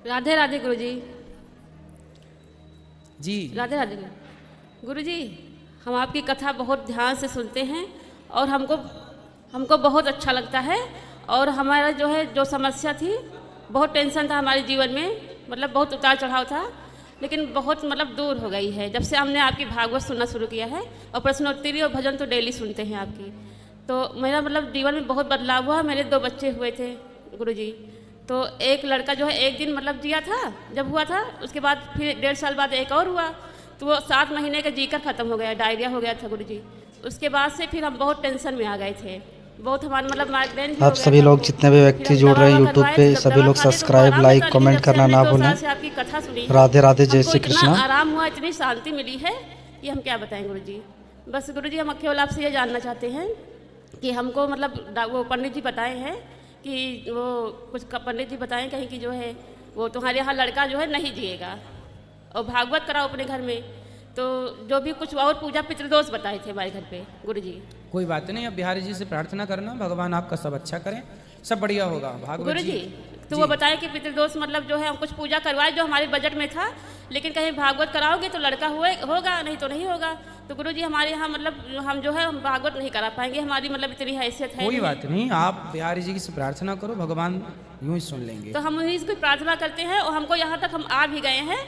राधे राधे गुरुजी। जी राधे राधे गुरुजी, हम आपकी कथा बहुत ध्यान से सुनते हैं और हमको बहुत अच्छा लगता है। और हमारा जो है जो समस्या थी, बहुत टेंशन था हमारे जीवन में, मतलब बहुत उतार चढ़ाव था, लेकिन बहुत मतलब दूर हो गई है जब से हमने आपकी भागवत सुनना शुरू किया है। और प्रश्नोत्तरी और भजन तो डेली सुनते हैं आपकी, तो मेरा मतलब जीवन में बहुत बदलाव हुआ। मेरे 2 बच्चे हुए थे गुरुजी, तो एक लड़का जो है एक दिन मतलब जिया था जब हुआ था, उसके बाद फिर 1.5 साल बाद एक और हुआ, तो वो 7 महीने का जीकर ख़त्म हो गया, डायरिया हो गया था गुरुजी। उसके बाद से फिर हम बहुत टेंशन में आ गए थे, बहुत हमारे मतलब माइग्रेन भी हो आप गया सभी था। लोग जितने भी व्यक्ति फिर हम जुड़ दवा रहे हैं ववा यूट्यूब करवाए, पे, जब सभी दवा लोग खाते तो सब्सक्राइब आराम लाइक लगता, लेकिन कमेंट जब से करना हमने ना 2 भूलें। साल से आपकी कथा सुनी है, राधे राधे, जय हमको श्री इतना कृष्णा। आराम हुआ, इतनी शांति मिली है कि हम क्या बताएं गुरुजी। बस गुरुजी, हम केवल आपसे ये जानना चाहते हैं कि हमको मतलब वो पंडित जी बताए हैं कि वो कुछ पंडित जी बताएं कहीं कि जो है वो तुम्हारे यहाँ लड़का जो है नहीं जिएगा, और भागवत कराओ अपने घर में, तो जो भी कुछ और पूजा पितृदोष बताए थे हमारे घर पे गुरुजी। कोई बात नहीं, अब बिहारी जी से प्रार्थना करना, भगवान आपका सब अच्छा करें, सब बढ़िया होगा। भागवत गुरुजी जी तो जी। वो बताए कि पितृदोष मतलब जो है हम कुछ पूजा करवाए जो हमारे बजट में था, लेकिन कहीं भागवत कराओगे तो लड़का होगा, नहीं तो नहीं होगा। तो गुरुजी हमारे यहाँ मतलब हम जो है हम भागवत नहीं करा पाएंगे, हमारी मतलब इतनी हैसियत है कोई नहीं। बात नहीं, आप बिहारी जी से प्रार्थना करो, भगवान यूं ही सुन लेंगे। तो हम उन्हीं से प्रार्थना करते हैं, और हमको यहाँ तक हम आ भी गए हैं,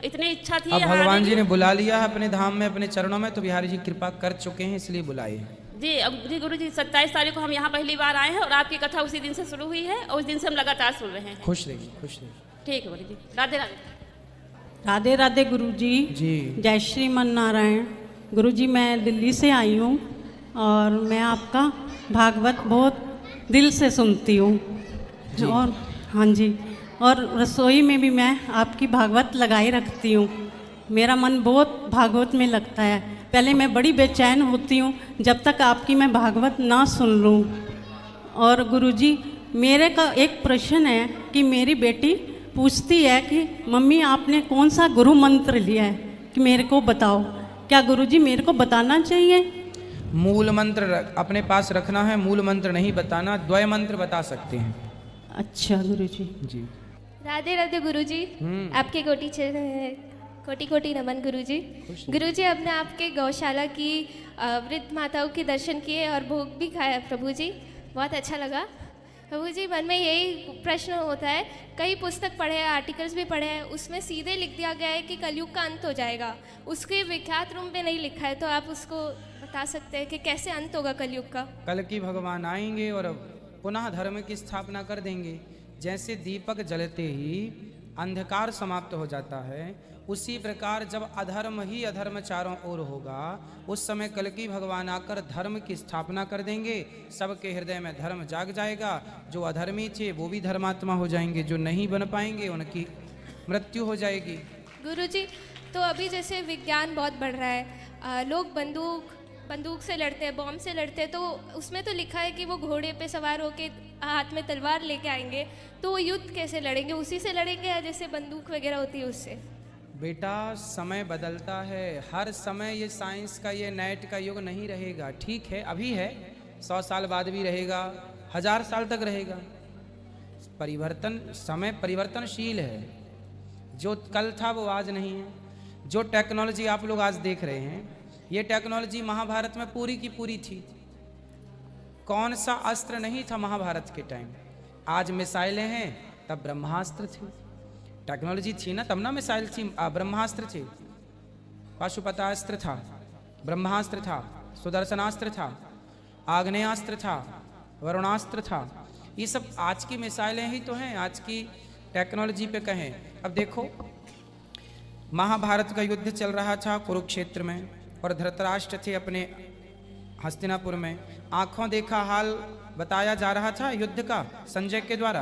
इतनी इच्छा थी अब यहाँ भगवान आने जी की। ने बुला लिया है अपने धाम में, अपने चरणों में, तो बिहारी जी कृपा कर चुके हैं, इसलिए बुलाए। जी अब जी गुरुजी 27 तारीख को हम यहाँ पहली बार आए हैं, और आपकी कथा उसी दिन से शुरू हुई है, और उस दिन से हम लगातार सुन रहे हैं। खुश रहिए, खुश रहिए। ठीक है गुरुजी, राधे राधे। राधे राधे गुरुजी। जी जय श्रीमन नारायण। गुरुजी, मैं दिल्ली से आई हूँ और मैं आपका भागवत बहुत दिल से सुनती हूँ। और हाँ जी, और रसोई में भी मैं आपकी भागवत लगाए रखती हूँ। मेरा मन बहुत भागवत में लगता है। पहले मैं बड़ी बेचैन होती हूँ जब तक आपकी मैं भागवत ना सुन लूँ। और गुरुजी, मेरे का एक प्रश्न है कि मेरी बेटी पूछती है कि मम्मी आपने कौन सा गुरु मंत्र लिया है, कि मेरे को बताओ। क्या गुरुजी मेरे को बताना चाहिए? मूल मंत्र अपने पास रखना है, मूल मंत्र नहीं बताना, द्वय मंत्र बता सकते हैं। अच्छा गुरुजी। जी राधे राधे गुरुजी। आपके कोटि कोटि नमन गुरुजी। गुरुजी, हमने आपके गौशाला की वृद्ध माताओं के दर्शन किए और भोग भी खाया प्रभु जी, बहुत अच्छा लगा। प्रभु जी, मन में यही प्रश्न होता है, कई पुस्तक पढ़े हैं, आर्टिकल्स भी पढ़े हैं, उसमें सीधे लिख दिया गया है कि कलयुग का अंत हो जाएगा, उसके विख्यात रूप में नहीं लिखा है, तो आप उसको बता सकते हैं कि कैसे अंत होगा कलयुग का? कल की भगवान आएंगे और पुनः धर्म की स्थापना कर देंगे। जैसे दीपक जलते ही अंधकार समाप्त हो जाता है, उसी प्रकार जब अधर्म ही अधर्म चारों ओर होगा, उस समय कल की भगवान आकर धर्म की स्थापना कर देंगे। सबके हृदय में धर्म जाग जाएगा। जो अधर्मी थे वो भी धर्मात्मा हो जाएंगे, जो नहीं बन पाएंगे उनकी मृत्यु हो जाएगी। गुरुजी, तो अभी जैसे विज्ञान बहुत बढ़ रहा है, लोग बंदूक से लड़ते हैं, बॉम्ब से लड़ते हैं, तो उसमें तो लिखा है कि वो घोड़े पे सवार होके हाथ में तलवार लेके आएंगे, तो वो युद्ध कैसे लड़ेंगे? उसी से लड़ेंगे या जैसे बंदूक वगैरह होती है उससे? बेटा, समय बदलता है, हर समय ये साइंस का, ये नेट का युग नहीं रहेगा। ठीक है, अभी है, 100 साल बाद भी रहेगा, 1000 साल तक रहेगा। परिवर्तन, समय परिवर्तनशील है। जो कल था वो आज नहीं है। जो टेक्नोलॉजी आप लोग आज देख रहे हैं, ये टेक्नोलॉजी महाभारत में पूरी की पूरी थी। कौन सा अस्त्र नहीं था महाभारत के टाइम? आज मिसाइलें हैं, तब ब्रह्मास्त्र थे। टेक्नोलॉजी थी ना, तब ना मिसाइल थी, ब्रह्मास्त्र थे। पाशुपतास्त्र था, ब्रह्मास्त्र था, सुदर्शनास्त्र था, आग्नेयास्त्र था, वरुणास्त्र था। ये सब आज की मिसाइलें ही तो हैं, आज की टेक्नोलॉजी पे कहें। अब देखो, महाभारत का युद्ध चल रहा था कुरुक्षेत्र में, और धृतराष्ट्र थे अपने हस्तिनापुर में। आंखों देखा हाल बताया जा रहा था युद्ध का संजय के द्वारा।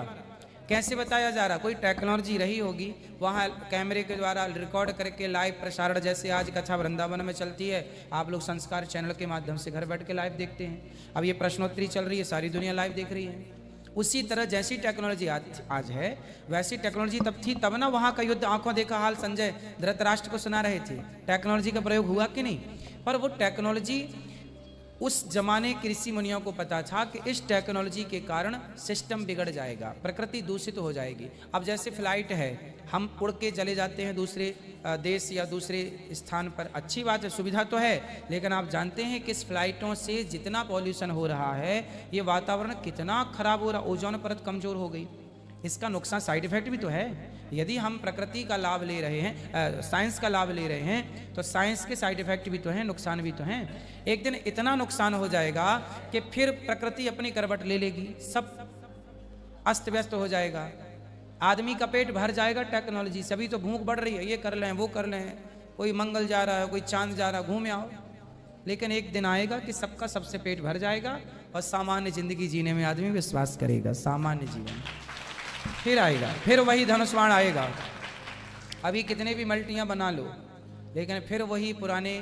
कैसे बताया जा रहा? कोई टेक्नोलॉजी रही होगी, वहाँ कैमरे के द्वारा रिकॉर्ड करके लाइव प्रसारण, जैसे आज कथा वृंदावन में चलती है, आप लोग संस्कार चैनल के माध्यम से घर बैठ के लाइव देखते हैं। अब ये प्रश्नोत्तरी चल रही है, सारी दुनिया लाइव देख रही है। उसी तरह जैसी टेक्नोलॉजी आज है, वैसी टेक्नोलॉजी तब थी, तब ना वहाँ का युद्ध आंखों देखा हाल संजय धृतराष्ट्र को सुना रहे थे। टेक्नोलॉजी का प्रयोग हुआ कि नहीं? पर वो टेक्नोलॉजी उस जमाने के ऋषि मुनियों को पता था कि इस टेक्नोलॉजी के कारण सिस्टम बिगड़ जाएगा, प्रकृति दूषित हो जाएगी। अब जैसे फ्लाइट है, हम उड़ के चले जाते हैं दूसरे देश या दूसरे स्थान पर, अच्छी बात है, सुविधा तो है, लेकिन आप जानते हैं कि इस फ्लाइटों से जितना पॉल्यूशन हो रहा है, ये वातावरण कितना खराब हो रहा, ओजोन परत कमजोर हो गई, इसका नुकसान, साइड इफेक्ट भी तो है। यदि हम प्रकृति का लाभ ले रहे हैं, साइंस का लाभ ले रहे हैं, तो साइंस के साइड इफेक्ट भी तो हैं, नुकसान भी तो हैं। एक दिन इतना नुकसान हो जाएगा कि फिर प्रकृति अपनी करवट ले लेगी, सब अस्त व्यस्त हो जाएगा, आदमी का पेट भर जाएगा टेक्नोलॉजी से। अभी तो भूख बढ़ रही है, ये कर लें वो कर लें, कोई मंगल जा रहा है, कोई चांद जा रहा है, घूम आओ। लेकिन एक दिन आएगा कि सबका सबसे पेट भर जाएगा और सामान्य जिंदगी जीने में आदमी विश्वास करेगा, सामान्य जीवन फिर आएगा, फिर वही धनुष्वाण आएगा। अभी कितने भी मल्टियां बना लो, लेकिन फिर वही पुराने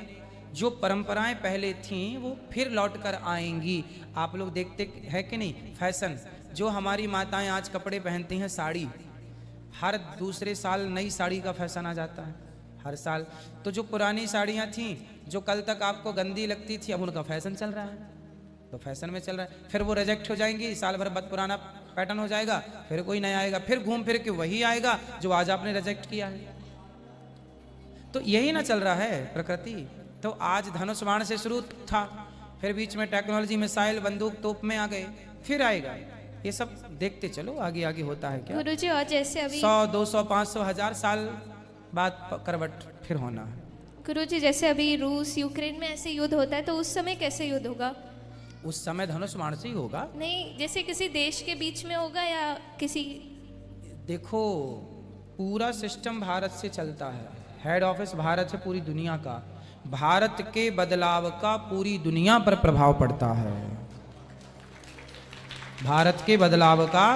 जो परंपराएं पहले थीं वो फिर लौट कर आएंगी। आप लोग देखते हैं कि नहीं, फैशन, जो हमारी माताएं आज कपड़े पहनती हैं, साड़ी, हर दूसरे साल नई साड़ी का फैशन आ जाता है, हर साल। तो जो पुरानी साड़ियाँ थीं, जो कल तक आपको गंदी लगती थी, अब उनका फैशन चल रहा है, तो फैशन में चल रहा है, फिर वो रिजेक्ट हो जाएंगी, साल भर बाद पुराना पैटर्न हो जाएगा, फिर कोई नया आएगा, फिर घूम फिर के वही आएगा जो आज आपने रिजेक्ट किया है। तो यही ना चल रहा है प्रकृति। तो आज धनुष बाण से शुरू था, फिर बीच में टेक्नोलॉजी, मिसाइल, बंदूक, तोप में आ गए, फिर आएगा। ये सब देखते चलो, आगे आगे होता है क्या। गुरुजी, और जैसे अभी 100, 200, 500, 1000 साल बाद करवट फिर होना है। गुरुजी, जैसे अभी रूस यूक्रेन में ऐसे युद्ध होता है, तो उस समय कैसे युद्ध होगा? उस समय धनुष बाण से ही होगा। नहीं, जैसे किसी देश के बीच में होगा या किसी, देखो पूरा सिस्टम भारत से चलता है, हेड ऑफिस भारत है पूरी दुनिया का, भारत के बदलाव का पूरी दुनिया पर प्रभाव पड़ता है, भारत के बदलाव का।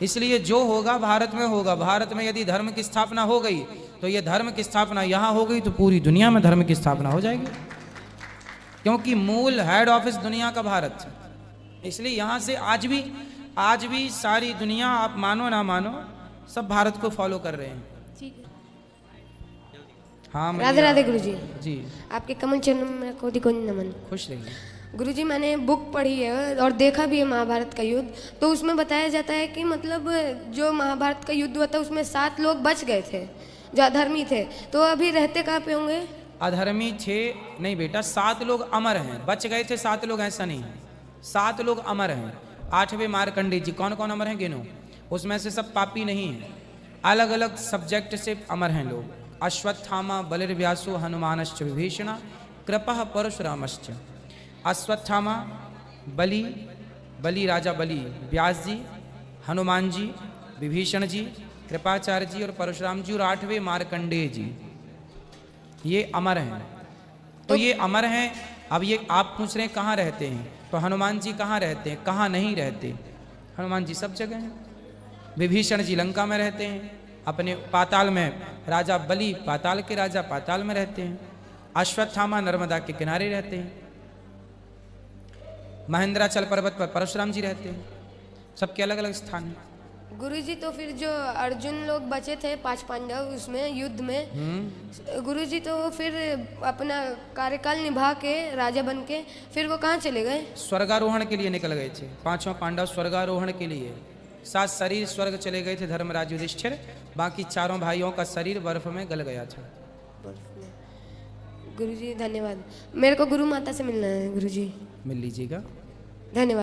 इसलिए जो होगा भारत में होगा। भारत में यदि धर्म की स्थापना हो गई तो ये धर्म की स्थापना यहाँ हो गई तो पूरी दुनिया में धर्म की स्थापना हो जाएगी, क्योंकि मूल हेड ऑफिस दुनिया का भारत है। इसलिए यहाँ से आज भी सारी दुनिया, आप मानो ना मानो, सब भारत को फॉलो कर रहे हैं। हाँ, राधे राधे गुरुजी। जी, आपके कमल चरण में कोटि कोटि नमन। खुश रहिए। गुरुजी, मैंने बुक पढ़ी है और देखा भी है महाभारत का युद्ध, तो उसमें बताया जाता है कि मतलब जो महाभारत का युद्ध हुआ था उसमें 7 लोग बच गए थे जो अधर्मी थे, तो अभी रहते कहाँ पे होंगे? अधर्मी थे नहीं बेटा, 7 लोग अमर हैं, बच गए थे 7 लोग, ऐसा नहीं है, 7 लोग अमर हैं। 8वें मार्कंडेय जी, कौन कौन अमर हैं गिनो, उसमें से सब पापी नहीं हैं, अलग अलग सब्जेक्ट से अमर हैं लोग। अश्वत्थामा बलिर्व्यासो हनुमानश्च विभीषण कृपः परशुरामश्च। अश्वत्थामा बलि राजा बलि, व्यास जी, हनुमान जी, विभीषण जी, कृपाचार्य जी और परशुराम जी और 8वें मार्कंडेय जी, ये अमर हैं। तो ये अमर हैं। अब ये आप पूछ रहे हैं कहाँ रहते हैं, तो हनुमान जी कहाँ रहते हैं, कहाँ नहीं रहते? हनुमान जी सब जगह हैं। विभीषण जी लंका में रहते हैं, अपने पाताल में, राजा बलि पाताल के राजा पाताल में रहते हैं। अश्वत्थामा नर्मदा के किनारे रहते हैं। महेंद्राचल पर्वत पर परशुराम जी रहते हैं। सबके अलग अलग स्थान हैं। गुरुजी, तो फिर जो अर्जुन लोग बचे थे 5 पांडव उसमें युद्ध में, गुरुजी तो फिर अपना कार्यकाल निभा के राजा बन के फिर वो कहाँ चले गए? स्वर्गारोहण के लिए निकल गए थे 5 पांडव, स्वर्गारोहण के लिए। 7 शरीर स्वर्ग चले गए थे धर्मराज युधिष्ठिर, बाकी 4 भाइयों का शरीर बर्फ में गल गया था। गुरुजी धन्यवाद। मेरे को गुरु माता से मिलना है गुरुजी। मिल लीजिएगा। धन्यवाद।